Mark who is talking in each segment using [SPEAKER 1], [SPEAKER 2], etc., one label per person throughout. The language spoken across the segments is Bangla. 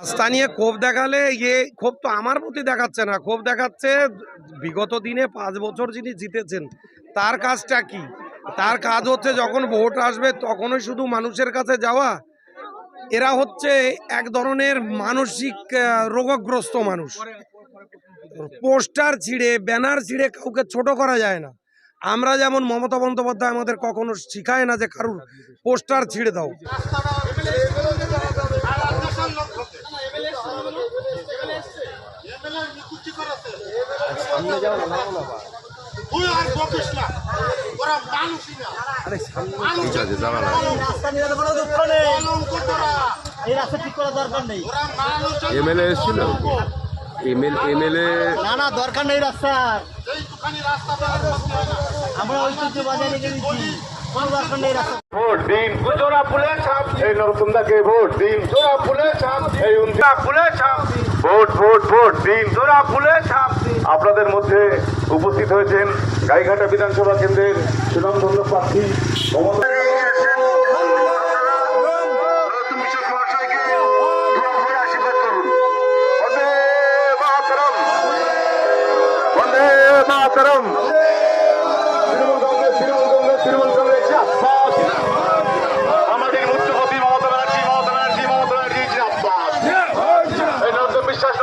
[SPEAKER 1] রাস্তা নিয়ে ক্ষোভ দেখালে ক্ষোভ তো আমার প্রতি দেখাচ্ছে না, ক্ষোভ দেখাচ্ছে বিগত দিনে 5 বছর যিনি জিতেছেন তার কাজটা কি। তার কাজ হচ্ছে যখন ভোট আসবে তখনই শুধু মানুষের কাছে যাওয়া। এরা হচ্ছে এক ধরনের মানসিক রোগগ্রস্ত মানুষ। পোস্টার ছিঁড়ে ব্যানার ছিঁড়ে কাউকে ছোট করা যায় না। আমরা যেমন মমতা বন্দ্যোপাধ্যায় আমাদের কখনো শিখায় না যে কারুর পোস্টার ছিঁড়ে দাও।
[SPEAKER 2] এমএলএ এসেছিল, এমএলএ
[SPEAKER 3] না দরকার নেই রাস্তার, আমরা ঐতিহ্য বজায় রেখে দিচ্ছি, কোনো দরকার নেই রাস্তা।
[SPEAKER 4] ভোট দিন জোড়া ফুলের ছাপ, এই নরসুন্দাকে ভোট দিন জোড়া ফুলের ছাপ, এই উনজা ফুলের ছাপ, ভোট ভোট ভোট দিন জোড়া ফুলের ছাপ। আপনাদের মধ্যে উপস্থিত হয়েছেন গাইঘাটা বিধানসভা কেন্দ্রের সুনামধন্য প্রার্থী মমতা। মাতরম তৃণমূল কংগ্রেস আমাদের মুখ্যমন্ত্রী মমতা ব্যানার্জি জিন্দাবাদ। এই নতুন বিশ্বাস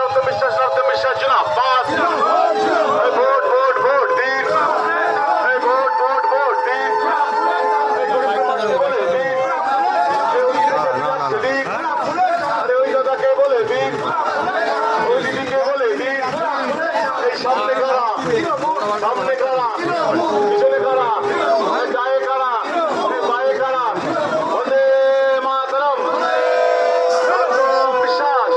[SPEAKER 4] জিন্দাবাদ। ভোট ভোট ভোট দিন, এই ভোট ভোট ভোট দিন, আরে ওই দাদাকে বলে দিন, ওই দিদিকে বলে দিন, এই সামনে করা সামনে করা পিছনে করা গায়ে করা পায়ে করা। বন্দে মাতরম বিশ্বাস।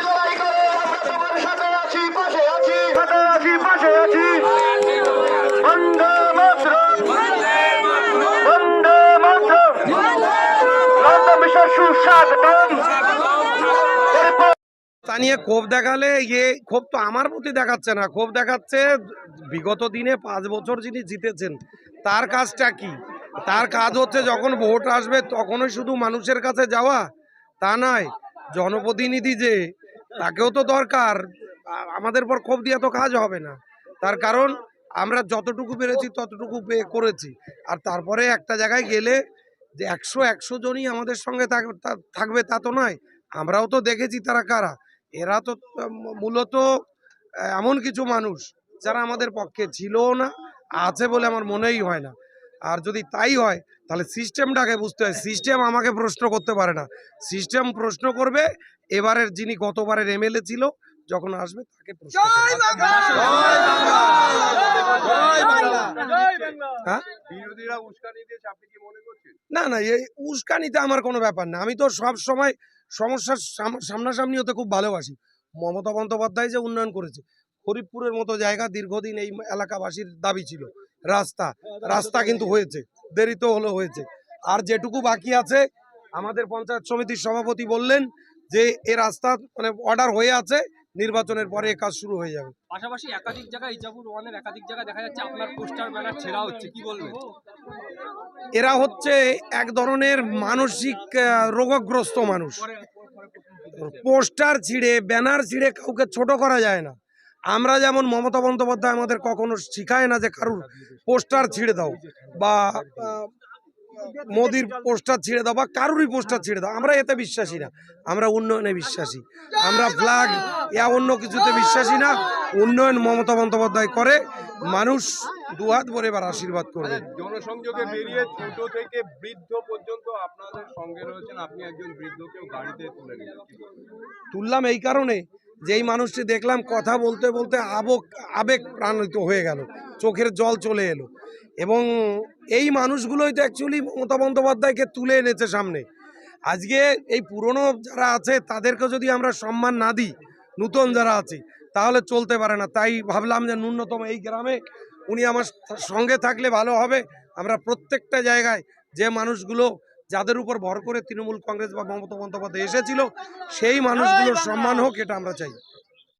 [SPEAKER 4] লড়াই করে আমরা তোমার সাথে আছি, পাশে আছি, পাশে আছি। বন্দে মাতরম, বন্দে মাতরম। নতুন বিশ্বাস সুস্বাগতম।
[SPEAKER 1] তা নিয়ে ক্ষোভ দেখালে ক্ষোভ তো আমার প্রতি দেখাচ্ছে না, ক্ষোভ দেখাচ্ছে বিগত দিনে 5 বছর যিনি জিতেছেন তার কাজটা কি। তার কাজ হচ্ছে যখন ভোট আসবে তখনই শুধু মানুষের কাছে যাওয়া, তা নয়। জনপ্রতিনিধি যে তাকেও তো দরকার, আমাদের পর ক্ষোভ দিয়ে তো কাজ হবে না। তার কারণ আমরা যতটুকু পেরেছি ততটুকু করেছি। আর তারপরে একটা জায়গায় গেলে যে 100 জনই আমাদের সঙ্গে থাকবে তা তো নয়। আমরাও তো দেখেছি তারা কারা। এরা তো মূলত এমন কিছু মানুষ যারা আমাদের পক্ষে ছিলও না, আছে বলে আমার মনেই হয় না। আর যদি তাই হয় তাহলে সিস্টেমটাকে বুঝতে হয়। সিস্টেম আমাকে প্রশ্ন করতে পারে না, সিস্টেম প্রশ্ন করবে এবারের যিনি গতবারের এমএলএ ছিল, যখন আসবে তাকে প্রশ্ন না না এই উস্কানিতে আমার কোনো ব্যাপার না। আমি তো সব সময় সমস্যার সামনাসামনি হতে খুব ভালোবাসি। মমতা বন্দ্যোপাধ্যায় যে উন্নয়ন করেছে, হরিপুরের মতো জায়গা দীর্ঘদিন এই এলাকাবাসীর দাবি ছিল রাস্তা কিন্তু হয়েছে, দেরিতে হলো হয়েছে। আর যেটুকু বাকি আছে আমাদের পঞ্চায়েত সমিতির সভাপতি বললেন যে এ রাস্তা মানে অর্ডার হয়ে আছে, নির্বাচনের পরে কাজ শুরু হয়ে যাবে।
[SPEAKER 5] পাশাপাশি একাধিক জায়গায় ইজাপুর ওয়ানের একাধিক জায়গায় দেখা যাচ্ছে আপনার পোস্টার ব্যানার ছেঁড়া হচ্ছে, কি বলবেন?
[SPEAKER 1] এরা হচ্ছে এক ধরনের মানসিক রোগগ্রস্ত মানুষ। পোস্টার ছিঁড়ে ব্যানার ছিঁড়ে কাউকে ছোট করা যায় না। আমরা যেমন মমতা বন্দ্যোপাধ্যায় আমাদের কখনো শিখায় না যে কারুর পোস্টার ছিঁড়ে দাও বা মোদির পোস্টার ছিঁড়ে দাও বা কারুরই পোস্টার ছিঁড়ে দাও। আমরা এতে বিশ্বাসী না, আমরা উন্নয়নে বিশ্বাসী। আমরা ফ্ল্যাগ অন্য কিছুতে বিশ্বাসী না। উন্নয়ন মমতা বন্দ্যোপাধ্যায় করে, মানুষ দুহাত ভরে এবার আশীর্বাদ করবে।
[SPEAKER 2] জনসংযোগে বেরিয়ে ছোট থেকে বৃদ্ধ পর্যন্ত আপনাদের সঙ্গে রয়েছেন, আপনি একজন বৃদ্ধকেও গাড়িতে তুলে নিলেন,
[SPEAKER 1] তুললাম এই কারণে যে এই মানুষটি দেখলাম কথা বলতে বলতে আবেগ প্রাণিত হয়ে গেল, চোখের জল চলে এলো। এবং এই মানুষগুলোই তো অ্যাকচুয়ালি মমতা বন্দ্যোপাধ্যায়কে তুলে এনেছে সামনে। আজকে এই পুরনো যারা আছে তাদেরকে যদি আমরা সম্মান না দিই, নতুন যারা আছে তাহলে চলতে পারে না। তাই ভাবলাম যে ন্যূনতম এই গ্রামে উনি আমার সঙ্গে থাকলে ভালো হবে। আমরা প্রত্যেকটা জায়গায় যে মানুষগুলো যাদের উপর ভর করে তৃণমূল কংগ্রেস বা মমতা বন্দ্যোপাধ্যায় এসেছিল সেই মানুষগুলোর সম্মান হোক, এটা আমরা চাই।